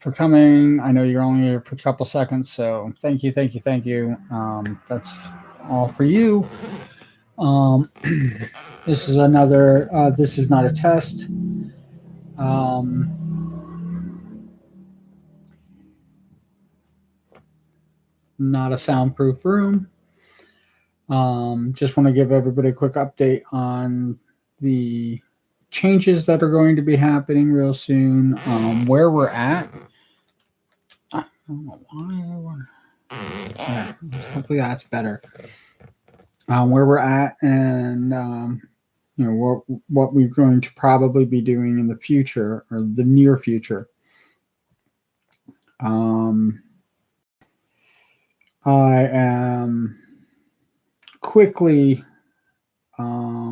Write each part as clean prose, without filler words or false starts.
for coming. I know you're only here for a couple seconds, so thank you, thank you, thank you. That's all for you. Um, this is another. This is not a test. Um, not a soundproof room. Just want to give everybody a quick update on the changes that are going to be happening real soon. Where we're at. I don't know why. Yeah, hopefully that's better. Where we're at, and what we're going to probably be doing in the future or the near future. Um, I am quickly. I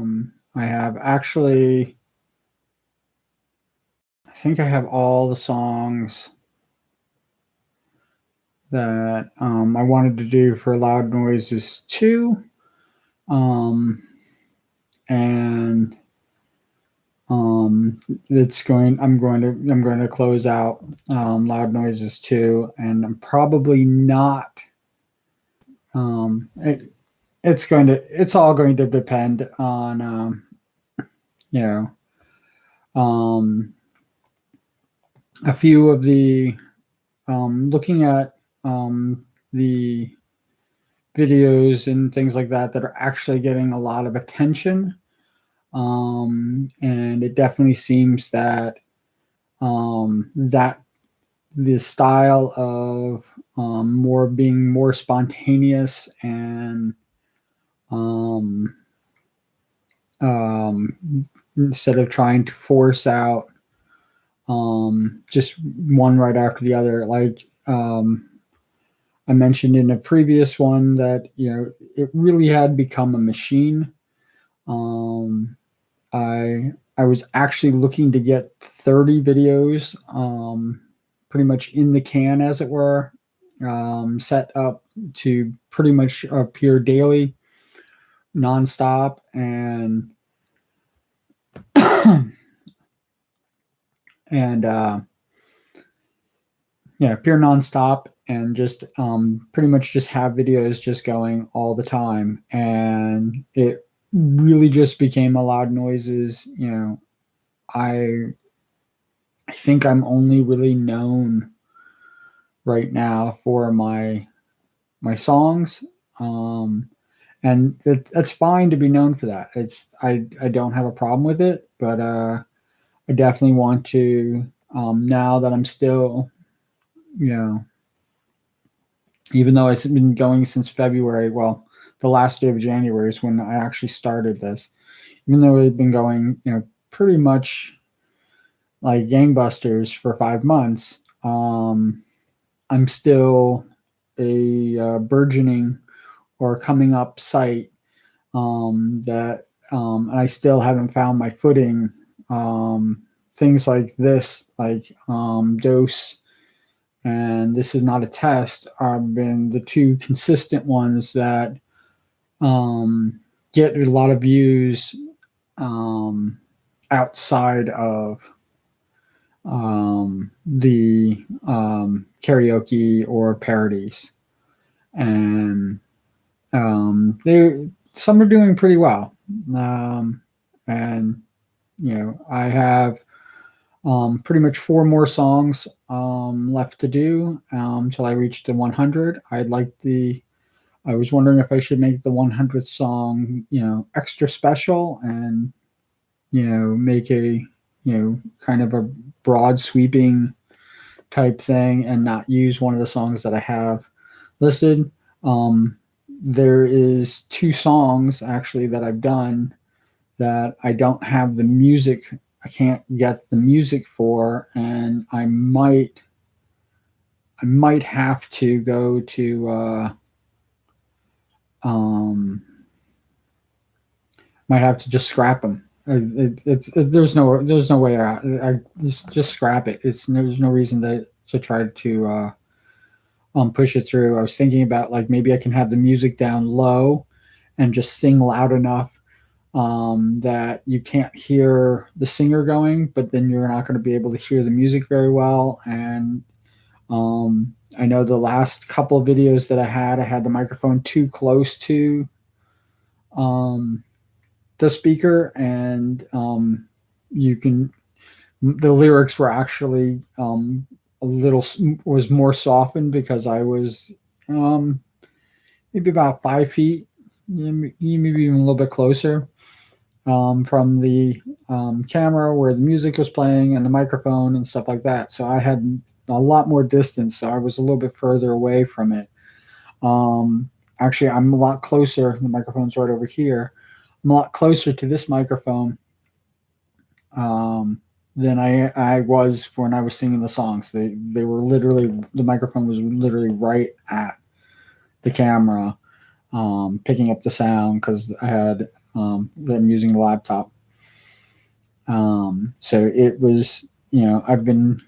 have actually. I think I have all the songs that I wanted to do for Loud Noises 2. And I'm going to close out Loud Noises 2, and I'm probably not. It's all going to depend on you know um, a few of the looking at the videos and things like that are actually getting a lot of attention. And it definitely seems that that the style of being more spontaneous and um, um, instead of trying to force out just one right after the other. Like I mentioned in a previous one that it really had become a machine. Um, I was actually looking to get 30 videos, pretty much in the can, as it were, set up to pretty much appear daily, nonstop, and and appear nonstop, and just pretty much just have videos just going all the time, and it really just became a Loud Noises. I think I'm only really known right now for my songs, and that's fine to be known for that. I don't have a problem with it, but I definitely want to, now that I'm still, you know, even though it's been going since February. Well, the last day of January is when I actually started this. Even though it's been going, pretty much like gangbusters for 5 months, I'm still a burgeoning or coming up site, that and I still haven't found my footing. Things like this, like Dose and This Is Not a Test, have been the two consistent ones that get a lot of views outside of the karaoke or parodies, and they some are doing pretty well, and I have pretty much 4 more songs left to do till I reach the 100. I was wondering if I should make the 100th song, extra special, and make a kind of a broad sweeping type thing, and not use one of the songs that I have listed. There is 2 songs actually that I've done that I don't have the music. I can't get the music for, and I might have to go to might have to just scrap them. There's no way out. I just scrap it. There's no reason to try to push it through. I was thinking about, like, maybe I can have the music down low and just sing loud enough that you can't hear the singer going, but then you're not going to be able to hear the music very well, and I know the last couple of videos that I had the microphone too close to um, the speaker, and you can the lyrics were actually a little was more softened because I was um, maybe about 5 feet, maybe even a little bit closer from the camera where the music was playing and the microphone and stuff like that. So I had a lot more distance. So I was a little bit further away from it. Um, Actually, I'm a lot closer. The microphone's right over here. I'm a lot closer to this microphone um, than I was when I was singing the songs. They were literally the microphone was literally right at the camera, picking up the sound because I had them using the laptop. So it was, I've been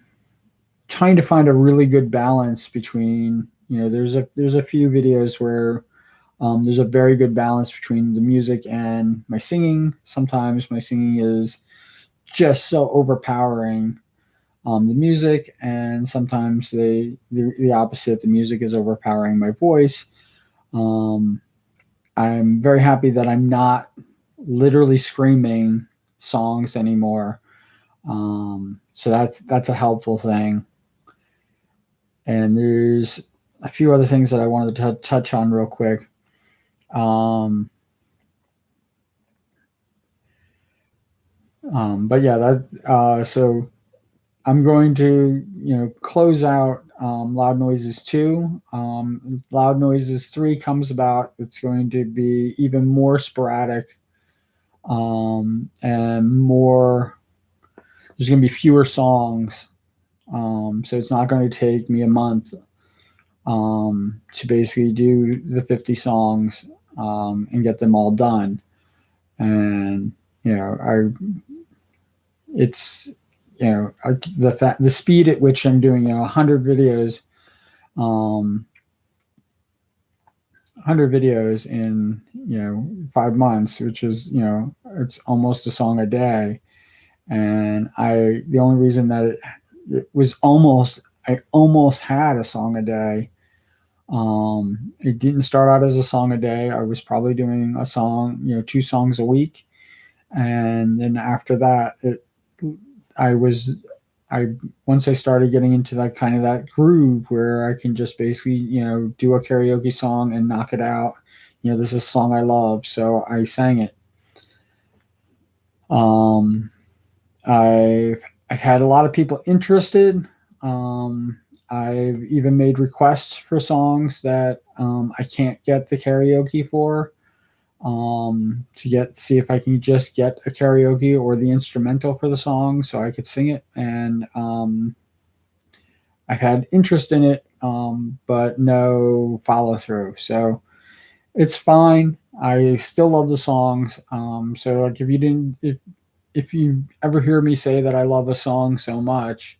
trying to find a really good balance between, there's a few videos where there's a very good balance between the music and my singing. Sometimes my singing is just so overpowering the music, and sometimes the opposite. The music is overpowering my voice. Um, I'm very happy that I'm not literally screaming songs anymore. So that's a helpful thing. And there's a few other things that I wanted to touch on real quick. Um, but yeah, so I'm going to close out Loud Noises 2. Loud Noises 3 comes about. It's going to be even more sporadic and more. There's going to be fewer songs, so it's not going to take me a month to basically do the 50 songs and get them all done. And it's the speed at which I'm doing 100 videos, um, 100 videos in 5 months, which is it's almost a song a day. And the only reason that it was I almost had a song a day. It didn't start out as a song a day. I was probably doing a song, 2 songs a week, and then after that, I was, I once I started getting into that kind of that groove where I can just basically, do a karaoke song and knock it out. This is a song I love, so I sang it. Um, I've had a lot of people interested. Um, I've even made requests for songs that I can't get the karaoke for. To see if I can just get a karaoke or the instrumental for the song so I could sing it. And I've had interest in it, but no follow through. So it's fine. I still love the songs. So like if you ever hear me say that I love a song so much,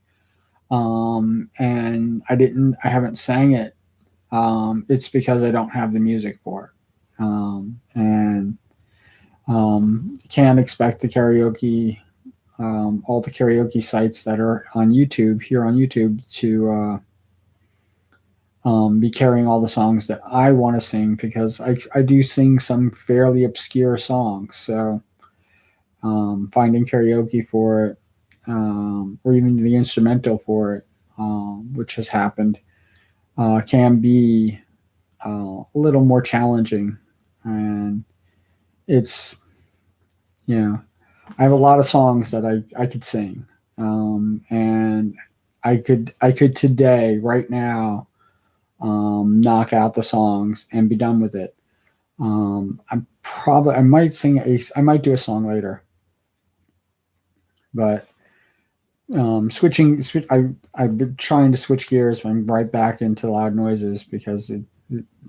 and I haven't sang it, it's because I don't have the music for it. And can't expect the karaoke, all the karaoke sites that are on YouTube here on YouTube to be carrying all the songs that I want to sing because I do sing some fairly obscure songs. So finding karaoke for it, or even the instrumental for it, which has happened, can be a little more challenging. And it's, I have a lot of songs that I could sing, and I could today, right now, knock out the songs and be done with it. I might I might do a song later, but I've been trying to switch gears. I'm right back into Loud Noises because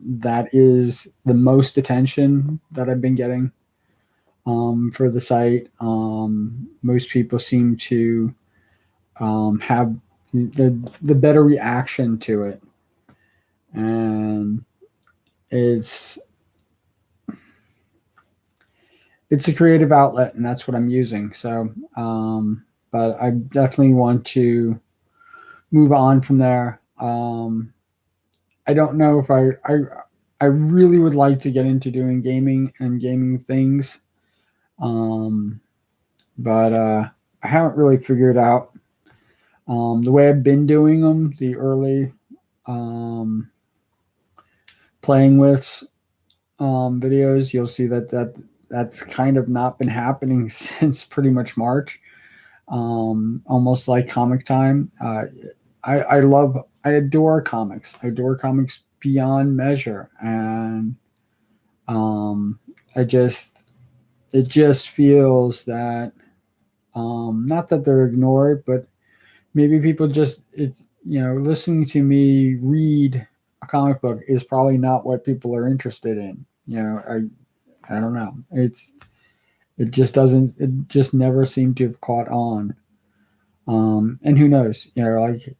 that is the most attention that I've been getting for the site. Most people seem to have the better reaction to it, and it's it's a creative outlet, and that's what I'm using. So, but I definitely want to move on from there. I don't know if I really would like to get into doing gaming and gaming things, um, but I haven't really figured out the way I've been doing them. The early um, playing with videos, you'll see that's kind of not been happening since pretty much March. Almost like comic time. I adore comics. I adore comics beyond measure, and um, I just it just feels that not that they're ignored, but maybe people just it's listening to me read a comic book is probably not what people are interested in. I don't know. It just doesn't. It just never seemed to have caught on. And who knows? Like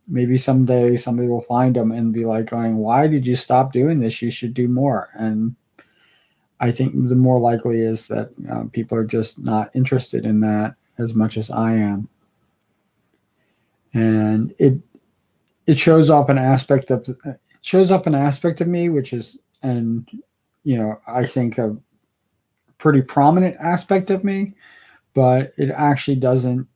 maybe someday somebody will find them and be like, going, "Why did you stop doing this? You should do more." And I think the more likely is that people are just not interested in that as much as I am, and it shows up an aspect of me, which is, and I think a pretty prominent aspect of me, but it actually doesn't.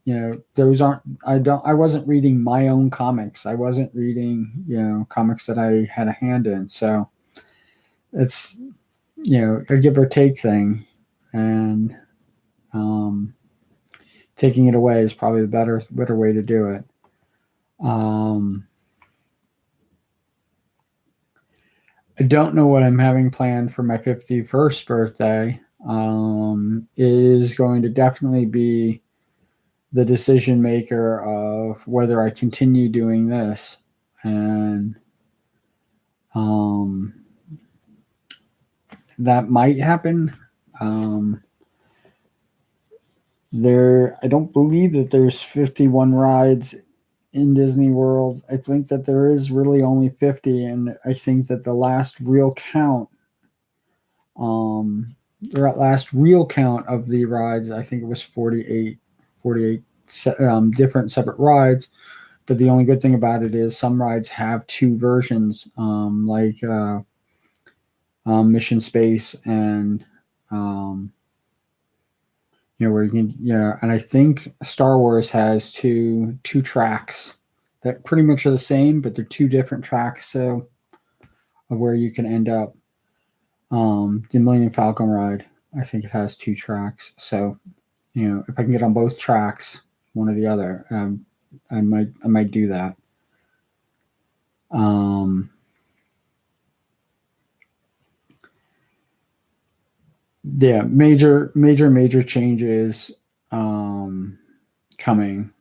Those aren't. I wasn't reading my own comics. I wasn't reading comics that I had a hand in. So it's a give or take thing, and um, taking it away is probably the better way to do it. Um, I don't know what I'm having planned for my 51st birthday. It is going to definitely be the decision maker of whether I continue doing this, and um, that might happen. Um, I don't believe that there's 51 rides in Disney World. I think that there is really only 50, and I think that the last real count, of the rides, I think it was 48 different separate rides. But the only good thing about it is some rides have two versions, like Mission Space and um, where you can, and I think Star Wars has two tracks that pretty much are the same, but they're two different tracks. So of where you can end up. The Millennium Falcon ride, I think it has two tracks. So if I can get on both tracks, one or the other, I might do that. Yeah, major changes coming,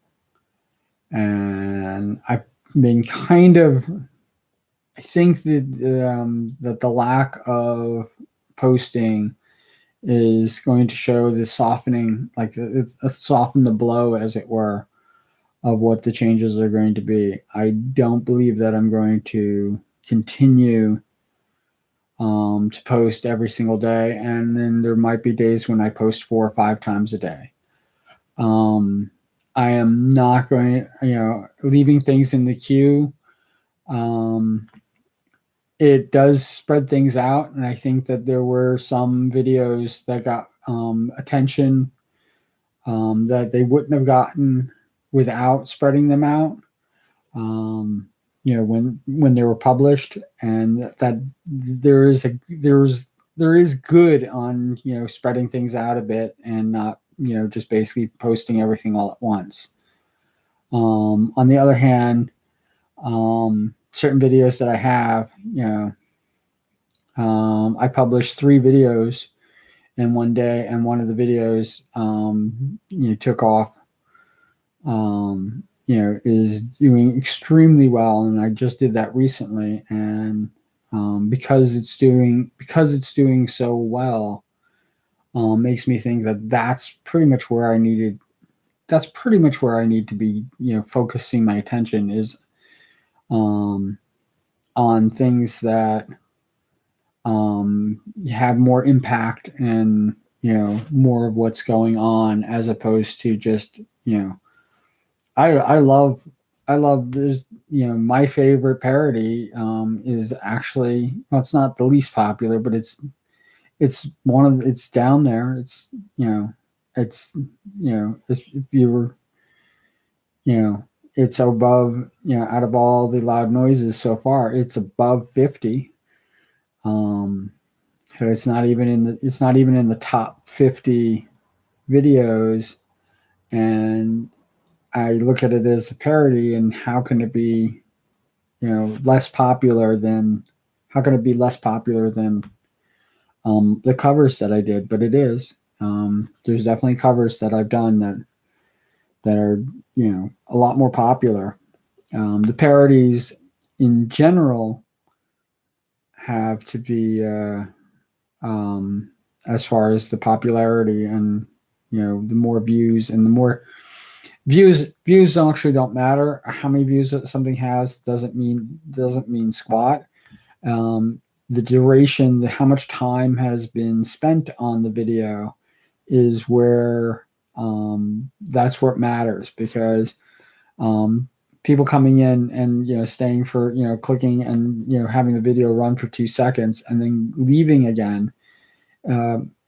and I've been kind of. I think that the lack of posting is going to show the softening, like soften the blow, as it were, of what the changes are going to be. I don't believe that I'm going to continue to post every single day, and then there might be days when I post 4 or 5 times a day. I am not going, leaving things in the queue. It does spread things out, and I think that there were some videos that got attention that they wouldn't have gotten without spreading them out. When they were published, and that there is good on spreading things out a bit and not just basically posting everything all at once. On the other hand, certain videos that I have, I published 3 videos in one day, and one of the videos took off. Is doing extremely well, and I just did that recently, and because it's doing so well, makes me think that that's pretty much where I need to be, focusing my attention is on things that have more impact and more of what's going on, as opposed to just I love there's my favorite parody is actually, well, it's not the least popular, but it's down there. It's if you were, it's above, out of all the loud noises so far, it's above 50. Um, so it's not even in the top 50 videos, and I look at it as a parody, and less popular than how can it be less popular than the covers that I did? But it is. There's definitely covers that I've done that are a lot more popular. The parodies in general have to be as far as the popularity, and the more views, and the more views don't matter. How many views that something has doesn't mean squat. The duration, how much time has been spent on the video, is where that's where it matters, because um, people coming in and staying for clicking and having the video run for 2 seconds and then leaving again.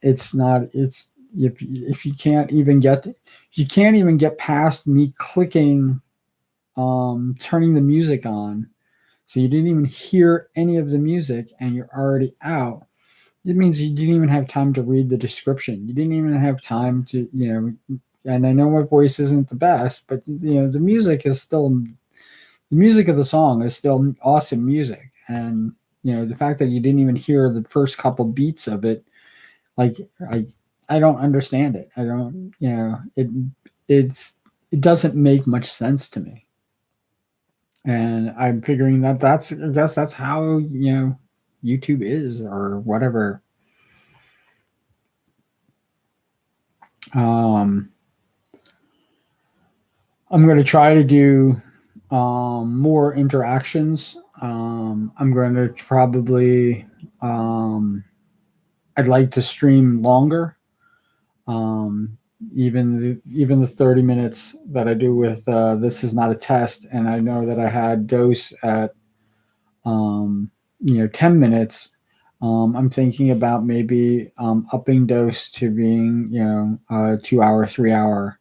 It's not. It's if you can't even get past me clicking, turning the music on, so you didn't even hear any of the music and you're already out. It means you didn't even have time to read the description. You didn't even have time to, and I know my voice isn't the best, but the music of the song is still awesome music. And, the fact that you didn't even hear the first couple beats of it, like, I don't understand it. I don't, it doesn't make much sense to me. And I'm figuring I guess that's how, YouTube is, or whatever. Um, I'm going to try to do more interactions. I'm going to probably, I'd like to stream longer. Um, even the 30 minutes that I do with this is not a test, and I know that I had dose at 10 minutes. I'm thinking about maybe upping dose to being a 2 hour, 3 hour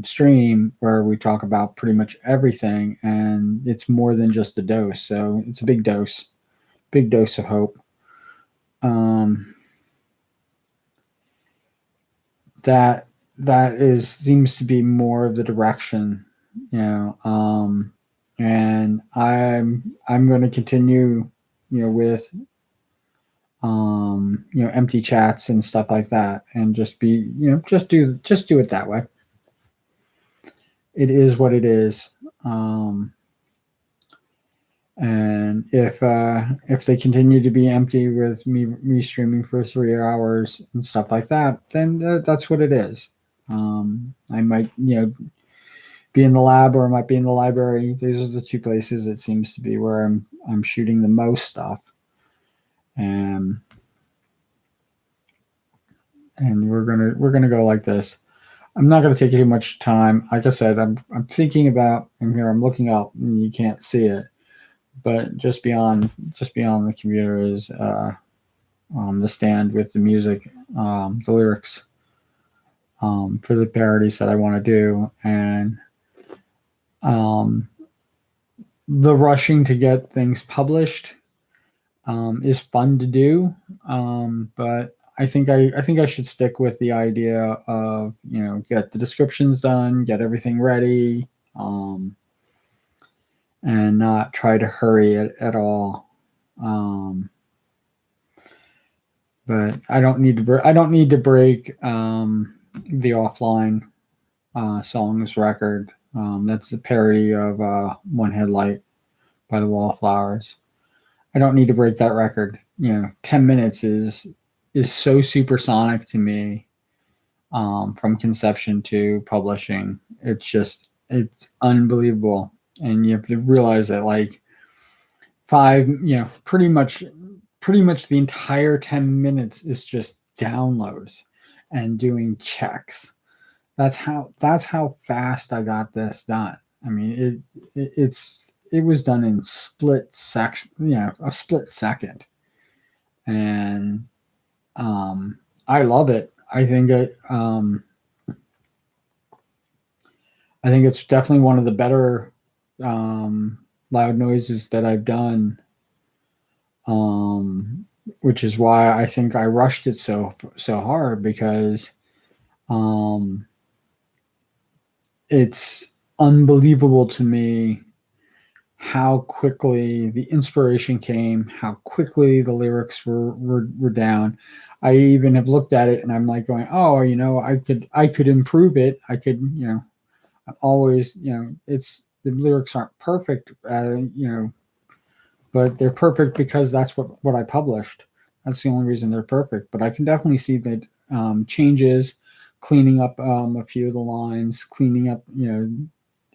stream, where we talk about pretty much everything, and it's more than just a dose. So it's a big dose of hope. Um, that seems to be more of the direction, and I'm going to continue, with empty chats and stuff like that, and just be, just do it that way. It is what it is. And if they continue to be empty with me streaming for 3 hours and stuff like that, then that's what it is. I might be in the lab, or I might be in the library. These are the two places it seems to be where I'm shooting the most stuff. And we're gonna go like this. I'm not gonna take too much time. Like I said, I'm thinking about. I'm here. I'm looking up, and you can't see it, but just beyond the computer is the stand with the music, the lyrics, for the parodies that I want to do, and the rushing to get things published is fun to do, but I think I should stick with the idea of get the descriptions done, get everything ready, and not try to hurry it at all. But I don't need to break the offline songs record. That's a parody of One Headlight by the Wallflowers. I don't need to break that record. 10 minutes is so supersonic to me, from conception to publishing. It's unbelievable. And you have to realize that, like, pretty much the entire 10 minutes is just downloads and doing checks. That's how fast I got this done. I mean, it was done in split section, a split second, and um, I love it. I think it's definitely one of the better um, loud noises that I've done, um, which is why I think I rushed it so hard because um, it's unbelievable to me how quickly the inspiration came, how quickly the lyrics were down. I even have looked at it and I'm like going, oh, I could improve it. I could, I'm always, it's the lyrics aren't perfect, but they're perfect because that's what I published. That's the only reason they're perfect. But I can definitely see that changes, cleaning up a few of the lines, cleaning up,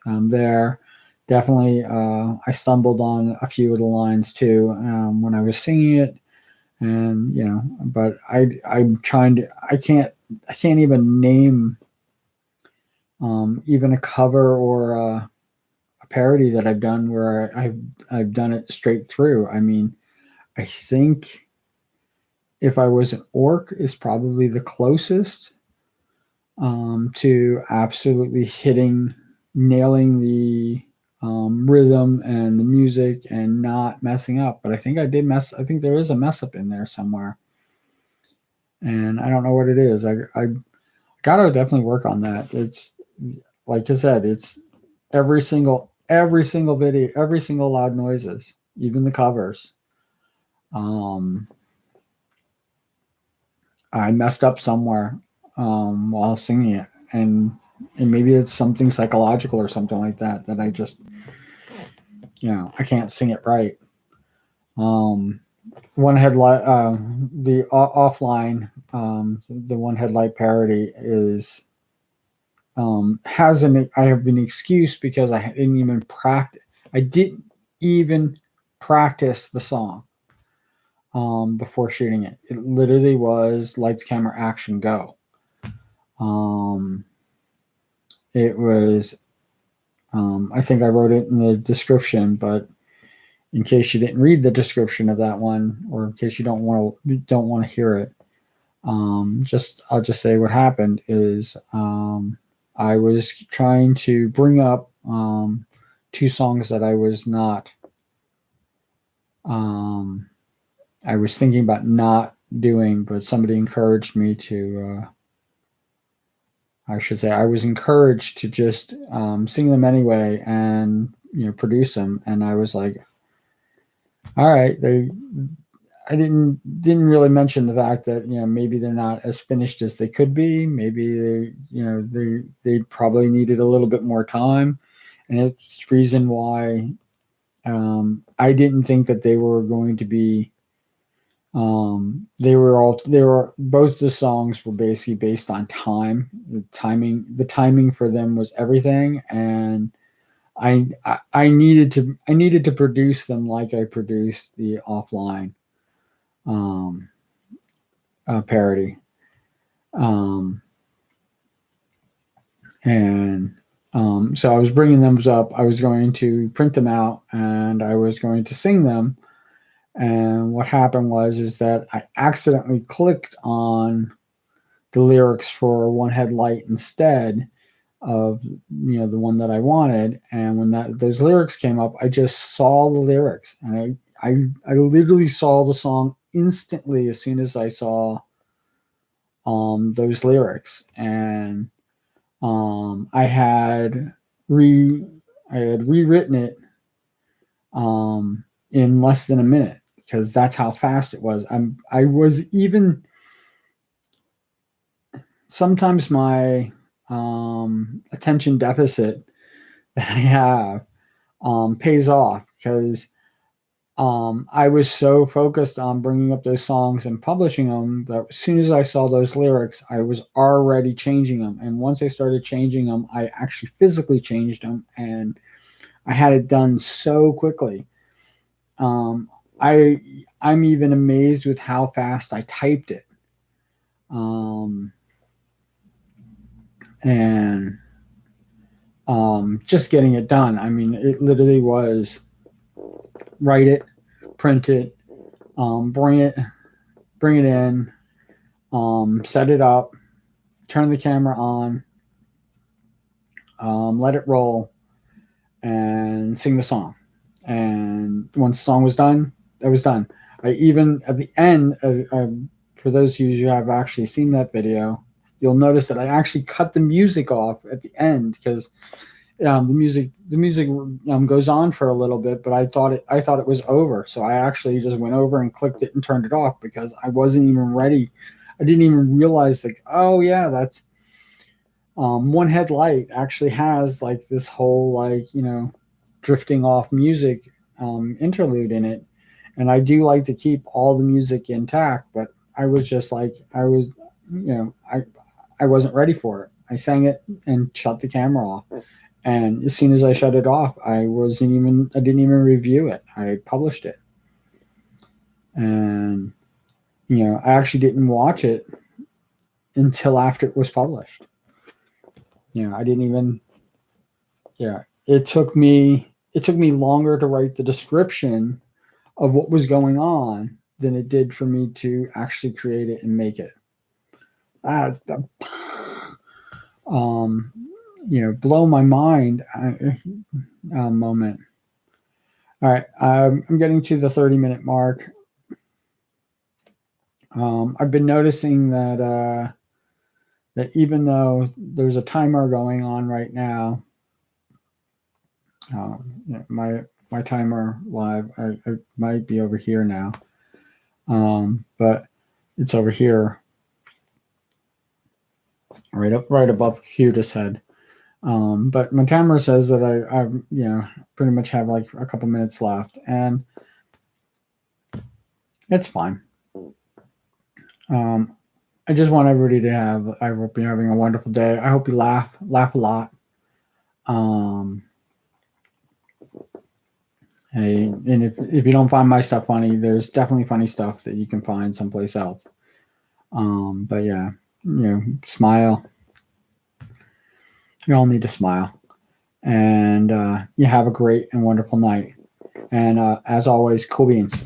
there. Definitely, I stumbled on a few of the lines too when I was singing it, and but I'm trying to. I can't even name even a cover or a parody that I've done where I've done it straight through. I mean, I think if I was an orc is probably the closest to absolutely nailing the rhythm and the music and not messing up. But I think I did mess. I think there is a mess up in there somewhere, and I don't know what it is. I gotta definitely work on that. It's like I said, it's every single video, every single loud noises, even the covers. Um, I messed up somewhere while singing it, and maybe it's something psychological or something like that that I just I can't sing it right. Um, one headlight, the offline, the one headlight parody is has an I have an excuse because I didn't even practice. I didn't even practice the song before shooting it. It literally was lights, camera, action, go. Um, it was. I think I wrote it in the description, but in case you didn't read the description of that one, or in case you don't want to hear it, I'll just say what happened is I was trying to bring up two songs that um, I was thinking about not doing, but somebody encouraged me to. I should say I was encouraged to just sing them anyway and produce them, and I was like, all right, I didn't really mention the fact that maybe they're not as finished as they could be. Maybe they probably needed a little bit more time, and it's the reason why I didn't think that they were going to be. They were both the songs were basically based on time. The timing for them was everything, and I needed to produce them like I produced the offline um, parody. Um, and so I was bringing them up. I was going to print them out and I was going to sing them. And what happened was is that I accidentally clicked on the lyrics for One Headlight instead of the one that I wanted. And when those lyrics came up, I just saw the lyrics and I literally saw the song instantly as soon as I saw those lyrics. And I had re I had rewritten it in less than a minute because that's how fast it was. I was even sometimes my attention deficit that I have pays off because I was so focused on bringing up those songs and publishing them that as soon as I saw those lyrics, I was already changing them. And once I started changing them, I actually physically changed them, and I had it done so quickly. Um, I I'm even amazed with how fast I typed it. Um, and just getting it done. I mean, it literally was write it, print it, bring it in, set it up, turn the camera on, let it roll, and sing the song. And once the song was done, it was done. I even at the end, for those of you who have actually seen that video, you'll notice that I actually cut the music off at the end because the music goes on for a little bit, but I thought it was over, so I actually just went over and clicked it and turned it off because I wasn't even ready. I didn't even realize like, oh yeah, that's one headlight actually has like this whole like drifting off music interlude in it, and I do like to keep all the music intact, but I was just like I wasn't ready for it. I sang it and shut the camera off. And as soon as I shut it off, I didn't even review it. I published it. And I actually didn't watch it until after it was published. I didn't even yeah, it took me longer to write the description of what was going on than it did for me to actually create it and make it. Uh, um, blow my mind moment. All right, I'm getting to the 30-minute mark. I've been noticing that even though there's a timer going on right now, my timer live, I might be over here now, but it's over here, right above Cuta's head. But my timer says that I pretty much have like a couple minutes left, and it's fine. I just want everybody to have. I hope you're having a wonderful day. I hope you laugh a lot. Hey, and if you don't find my stuff funny, there's definitely funny stuff that you can find someplace else. But yeah, smile. You all need to smile, and you have a great and wonderful night. And as always, cool beans.